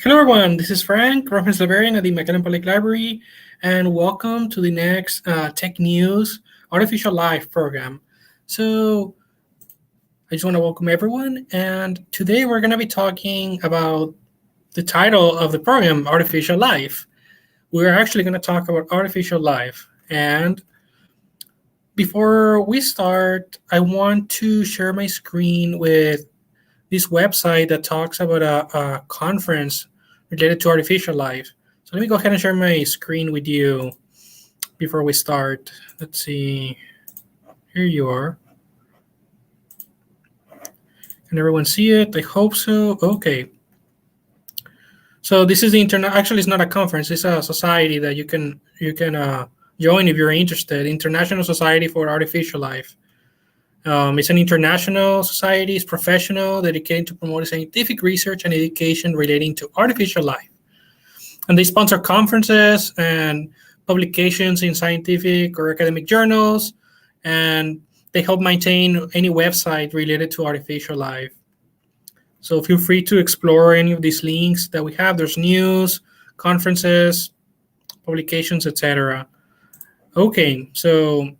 Hello, everyone. This is Frank, reference librarian at the McAllen Public Library, and welcome to the next Tech News Artificial Life program. So, I just want to welcome everyone, and today we're going to be talking about the title of the program, Artificial Life. We're actually going to talk about artificial life. And before we start, I want to share my screen with this website that talks about a conference related to artificial life. So let me go ahead and share my screen with you before we start. Let's see. Here you are. Can everyone see it? I hope so. Okay. So this is the internet. Actually, it's not a conference. It's a society that you can join if you're interested. International Society for Artificial Life. It's an international society. It's professional, dedicated to promoting scientific research and education relating to artificial life. And they sponsor conferences and publications in scientific or academic journals, and they help maintain any website related to artificial life. So feel free to explore any of these links that we have. There's news, conferences, publications, etc. Okay, so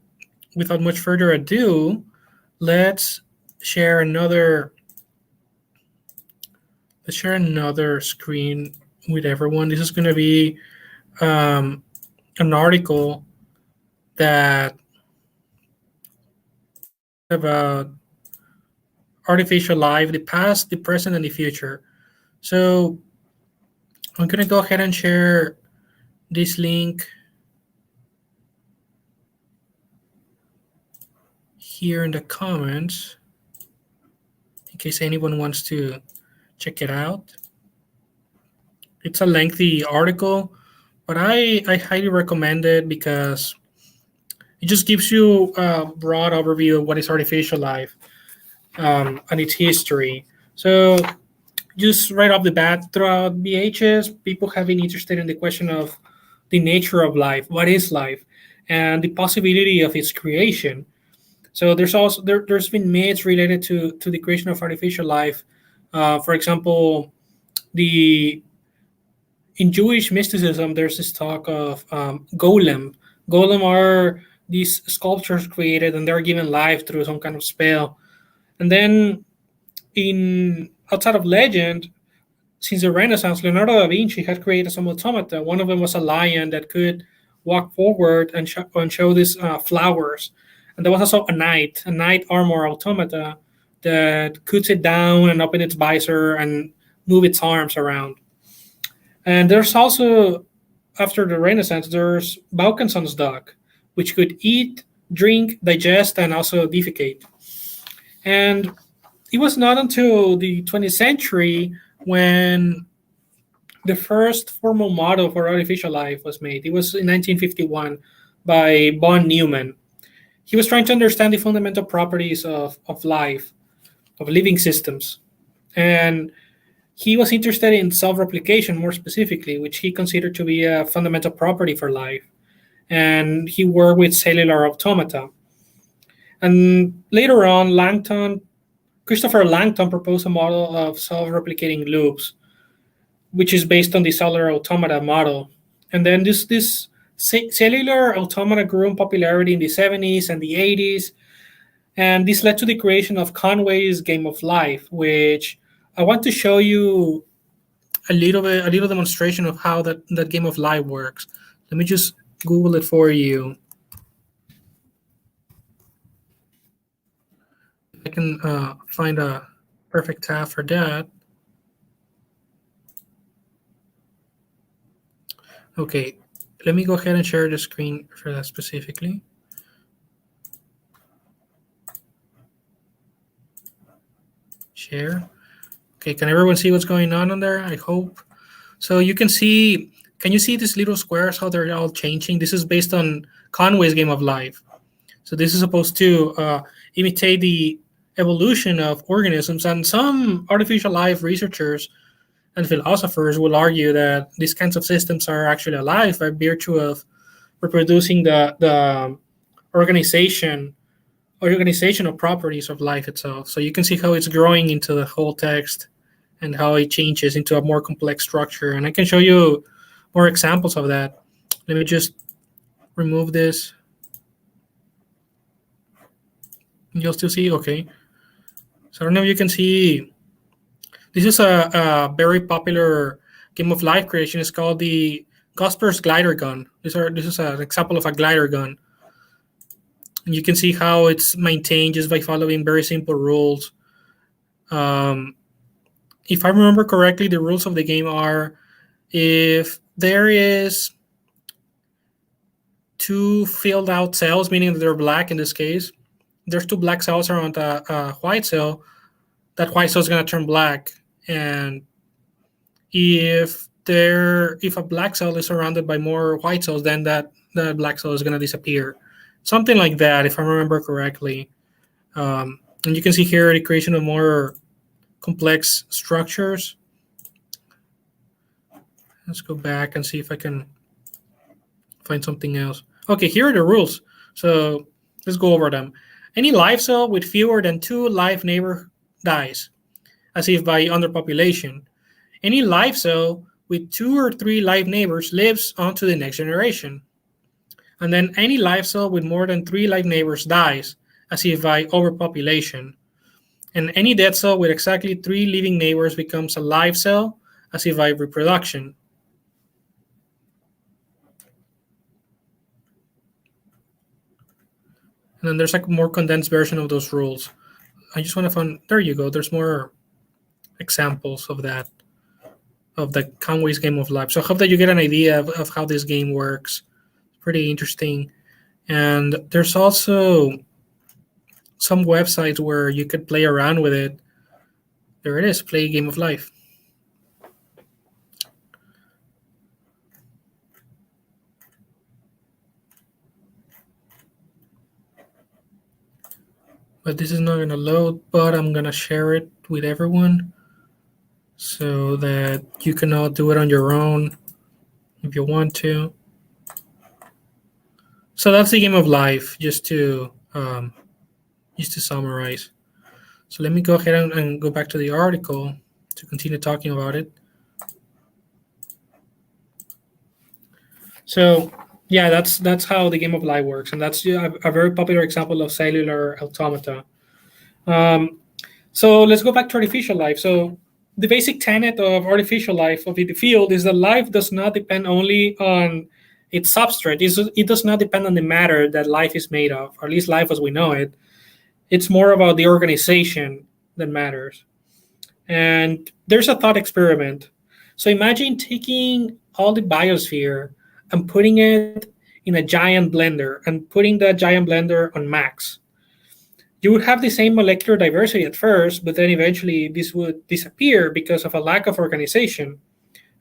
without much further ado, let's share another screen with everyone. This is going to be an article that about artificial life, the past, the present, and the future. So I'm going to go ahead and share this link here in the comments in case anyone wants to check it out. It's a lengthy article, but I highly recommend it because it just gives you a broad overview of what is artificial life and its history. So just right off the bat, throughout the ages, people have been interested in the question of the nature of life, what is life, and the possibility of its creation. So there's been myths related to the creation of artificial life. For example, in Jewish mysticism, there's this talk of golem. Golem are these sculptures created, and they're given life through some kind of spell. And then, in outside of legend, since the Renaissance, Leonardo da Vinci had created some automata. One of them was a lion that could walk forward and show these flowers. And there was also a knight armor automata that could sit down and open its visor and move its arms around. And there's also, after the Renaissance, there's Vaucanson's dog, which could eat, drink, digest, and also defecate. And it was not until the 20th century when the first formal model for artificial life was made. It was in 1951 by von Neumann. He was trying to understand the fundamental properties of life, of living systems. And he was interested in self-replication more specifically, which he considered to be a fundamental property for life. And he worked with cellular automata. And later on, Christopher Langton proposed a model of self-replicating loops, which is based on the cellular automata model. And then this cellular automata grew in popularity in the 70s and the 80s. And this led to the creation of Conways' Game of Life, which I want to show you a little demonstration of how that game of life works. Let me just Google it for you. I can find a perfect tab for that. Okay, let me go ahead and share the screen for that specifically. Share. Okay, can everyone see what's going on there? I hope. So you can see, can you see these little squares, how they're all changing? This is based on Conway's Game of Life. So this is supposed to imitate the evolution of organisms. And some artificial life researchers and philosophers will argue that these kinds of systems are actually alive by virtue of reproducing the organizational properties of life itself. So you can see how it's growing into the whole text and how it changes into a more complex structure. And I can show you more examples of that. Let me just remove this. You'll still see, okay. So I don't know if you can see. This is a very popular game of life creation. It's called the Gosper's glider gun. This is an example of a glider gun. And you can see how it's maintained just by following very simple rules. Um, if I remember correctly, the rules of the game are if there is two filled out cells, meaning that they're black in this case, there's two black cells around a white cell, that white cell is going to turn black. And if a black cell is surrounded by more white cells, then that black cell is going to disappear. Something like that, if I remember correctly. And you can see here the creation of more complex structures. Let's go back and see if I can find something else. Okay, here are the rules. So let's go over them. Any live cell with fewer than 2 live neighbors dies, as if by underpopulation. Any live cell with 2 or 3 live neighbors lives on to the next generation. And then any live cell with more than 3 live neighbors dies, as if by overpopulation. And any dead cell with exactly 3 living neighbors becomes a live cell, as if by reproduction. And then there's like a more condensed version of those rules. I just want to find, there you go. There's more examples of that, of the Conways game of life. So I hope that you get an idea of how this game works. Pretty interesting. And there's also some websites where you could play around with it. There it is, play game of life. But this is not going to load, but I'm going to share it with everyone so that you can all do it on your own if you want to. So that's the game of life, just to summarize. So let me go ahead and go back to the article to continue talking about it. So yeah, that's how the game of life works, and that's a very popular example of cellular automata. So let's go back to artificial life. So the basic tenet of artificial life of the field is that life does not depend only on its substrate. It does not depend on the matter that life is made of, or at least life as we know it. It's more about the organization that matters. And there's a thought experiment. So imagine taking all the biosphere and putting it in a giant blender and putting that giant blender on max. You would have the same molecular diversity at first, but then eventually this would disappear because of a lack of organization.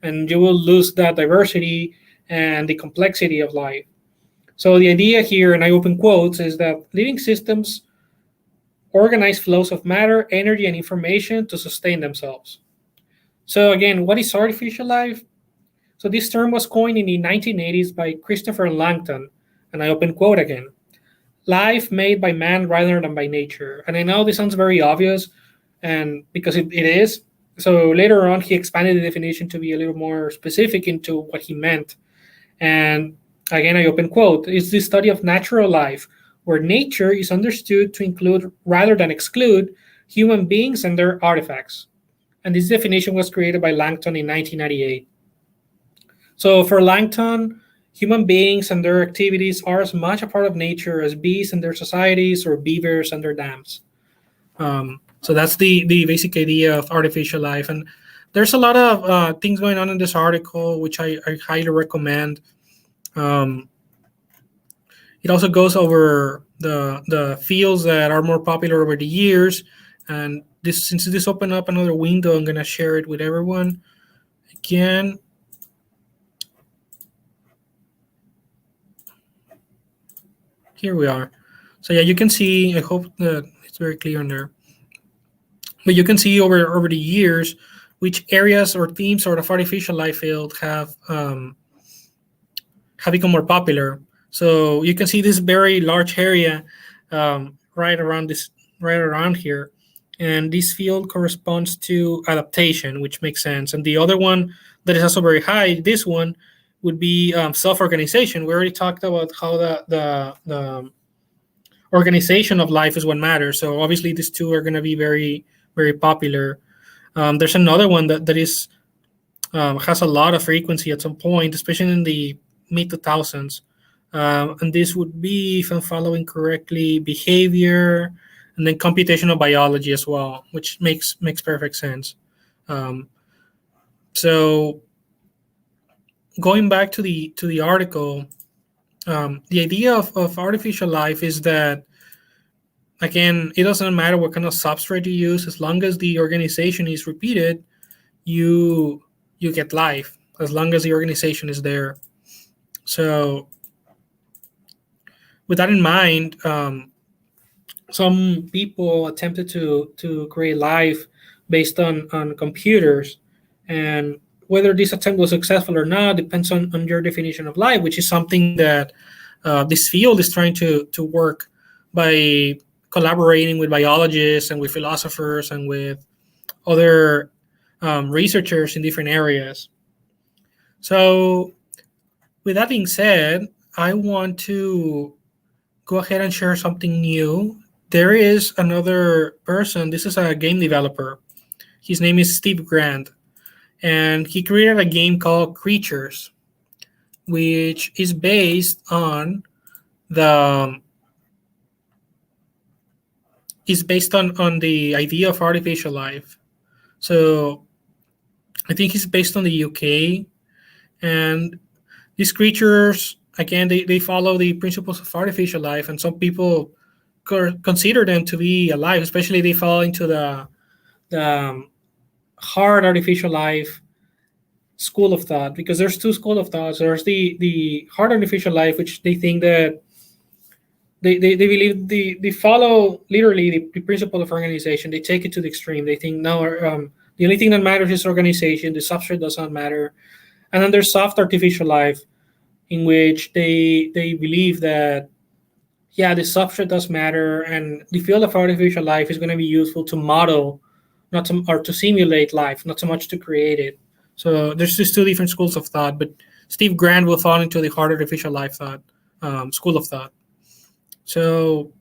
And you will lose that diversity and the complexity of life. So the idea here, and I open quotes, is that living systems organize flows of matter, energy, and information to sustain themselves. So again, what is artificial life? So this term was coined in the 1980s by Christopher Langton, and I open quote again. Life made by man rather than by nature. And I know this sounds very obvious, and because it is. So later on, he expanded the definition to be a little more specific into what he meant. And again, I open quote, is the study of natural life, where nature is understood to include rather than exclude human beings and their artifacts. And this definition was created by Langton in 1998. So for Langton, human beings and their activities are as much a part of nature as bees and their societies or beavers and their dams. So that's the basic idea of artificial life. And there's a lot of things going on in this article, which I highly recommend. It also goes over the fields that are more popular over the years. And since this opened up another window, I'm going to share it with everyone. Again, here we are. So yeah, you can see, I hope that it's very clear in there. But you can see over the years which areas or themes sort of artificial life field have become more popular. So you can see this very large area right around here. and this field corresponds to adaptation, which makes sense. And the other one that is also very high, this one would be self-organization. We already talked about how the organization of life is what matters. So obviously these two are going to be very popular. There's another one that is has a lot of frequency at some point, especially in the mid 2000s. And this would be, if I'm following correctly, behavior, and then computational biology as well, which makes perfect sense. Um, so going back to the article, the idea of artificial life is that, again, it doesn't matter what kind of substrate you use, as long as the organization is repeated, you you get life as long as the organization is there. So with that in mind, some people attempted to create life based on computers, and whether this attempt was successful or not depends on your definition of life, which is something that this field is trying to work by collaborating with biologists and with philosophers and with other researchers in different areas. So with that being said, I want to go ahead and share something new. There is another person. This is a game developer. His name is Steve Grant, and he created a game called Creatures, which is based on the on the idea of artificial life. So I think it's based on the UK, and these creatures, again, they follow the principles of artificial life, and some people consider them to be alive, especially they fall into the hard artificial life school of thought, because there's two school of thoughts. There's the hard artificial life, which they think that they believe they follow literally the principle of organization. They take it to the extreme. They think no, the only thing that matters is organization. The substrate does not matter. And then there's soft artificial life, in which they believe that yeah, the substrate does matter, and the field of artificial life is going to be useful to model, not to or to simulate life, not so much to create it. So there's just two different schools of thought, but Steve Grant will fall into the hard artificial life thought school of thought. So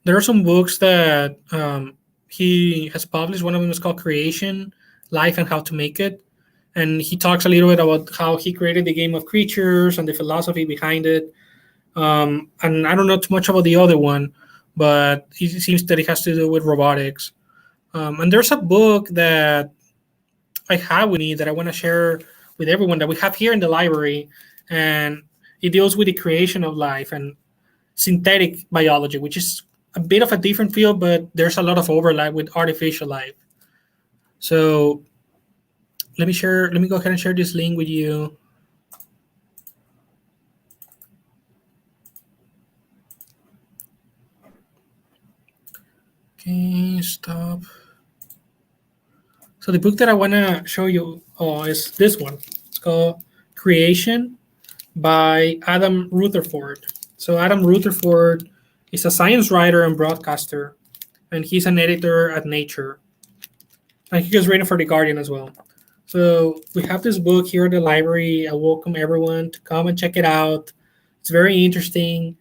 there are some books that he has published. One of them is called Creation, Life and How to Make It. And he talks a little bit about how he created the game of creatures and the philosophy behind it. And I don't know too much about the other one, but it seems that it has to do with robotics. And there's a book that I have with me that I want to share with everyone that we have here in the library. And it deals with the creation of life and synthetic biology, which is a bit of a different field, but there's a lot of overlap with artificial life. So let me go ahead and share this link with you. Okay, stop. So the book that I want to show you is this one. It's called Creation by Adam Rutherford. So Adam Rutherford is a science writer and broadcaster, and he's an editor at Nature. And he was written for The Guardian as well. So we have this book here at the library. I welcome everyone to come and check it out. It's very interesting.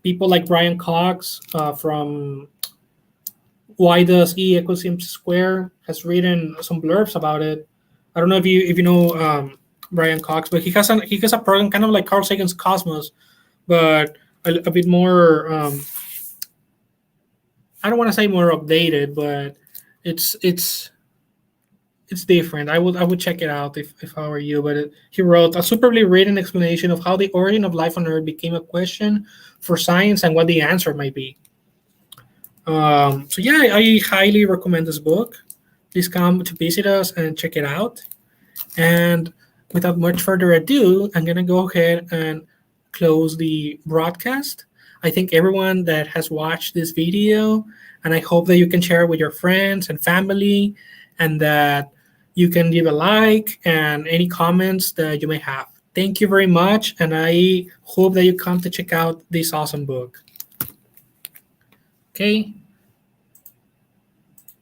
People like Brian Cox from Why Does E Equals MC Square has written some blurbs about it. I don't know if you know Brian Cox, but he has a program kind of like Carl Sagan's Cosmos, but a bit more. I don't want to say more updated, but it's different. I would check it out if I were you. But he wrote a superbly written explanation of how the origin of life on Earth became a question for science and what the answer might be. So yeah, I highly recommend this book. Please come to visit us and check it out. And without much further ado, I'm gonna go ahead and close the broadcast. I thank everyone that has watched this video, and I hope that you can share it with your friends and family, and that you can give a like and any comments that you may have. Thank you very much, and I hope that you come to check out this awesome book. Okay.